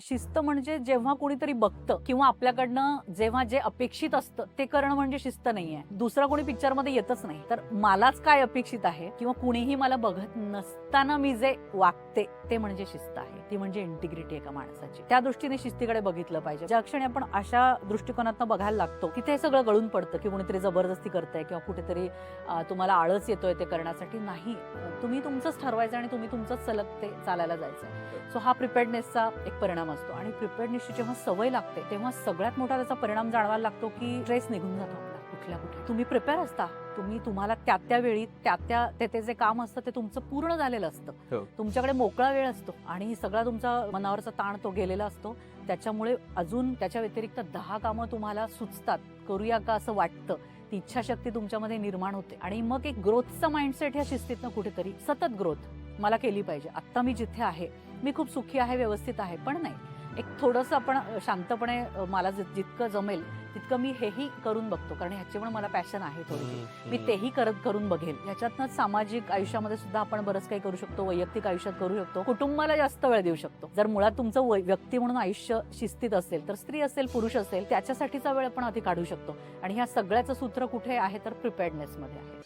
शिस्त म्हणजे जेव्हा कोणीतरी बघतं किंवा आपल्याकडनं जेव्हा जे अपेक्षित असतं ते करणं म्हणजे शिस्त नाहीये. दुसरा कोणी पिक्चर मध्ये येतच नाही. तर मलाच काय अपेक्षित आहे किंवा कुणीही मला बघत नसताना मी जे वागते ते म्हणजे शिस्त आहे. ती म्हणजे इंटिग्रिटी एका माणसाची. त्या दृष्टीने शिस्तीकडे बघितलं पाहिजे. ज्या क्षणी आपण अशा दृष्टिकोनातून बघायला लागतो तिथे हे सगळं गळून पडतं की कोणीतरी जबरदस्ती करतंय किंवा कुठेतरी तुम्हाला आळस येतोय ते करण्यासाठी. नाही, तुम्ही तुमचंच ठरवायचं आणि तुम्ही तुमचंच सलग ते चालायला जायचं. सो हा प्रिपेअर्डनेसचा एक परिणाम असतो. आणि प्रिपेअर्डनेसची जेव्हा सवय लागते तेव्हा सगळ्यात मोठा त्याचा परिणाम जाणवायला लागतो की स्ट्रेस निघून जातो आपला कुठल्या कुठे. तुम्ही प्रिपेअर असता, तुम्हाला त्या वेळी ते जे काम असतं ते तुमचं पूर्ण झालेलं असतं. तुमच्याकडे मोकळा वेळ असतो आणि सगळा तुमचा मनावरचा ताण तो गेलेला असतो. त्याच्यामुळे अजून त्याच्या व्यतिरिक्त 10 कामं तुम्हाला सुचतात, करूया का असं वाटतं. ती इच्छाशक्ती तुमच्यामध्ये निर्माण होते आणि मग एक ग्रोथचा माइंडसेट ह्या शिस्तीतनं कुठेतरी सतत ग्रोथ मला केली पाहिजे. आता मी जिथे आहे मी खूप सुखी आहे, व्यवस्थित आहे, पण नाही, एक थोडंसं आपण शांतपणे मला जितकं जमेल तितकं मी हेही करून बघतो, कारण ह्याची पण मला पॅशन आहे थोडी. मी तेही करून बघेल. ह्याच्यातनं सामाजिक आयुष्यामध्ये सुद्धा आपण बरंच काही करू शकतो, वैयक्तिक आयुष्यात करू शकतो, कुटुंबाला जास्त वेळ देऊ शकतो. जर मुळात तुमचं व्यक्ती म्हणून आयुष्य शिस्तीत असेल तर स्त्री असेल पुरुष असेल त्याच्यासाठीचा वेळ आपण आधी काढू शकतो. आणि ह्या सगळ्याचं सूत्र कुठे आहे तर प्रिपेअर्डनेसमध्ये आहे.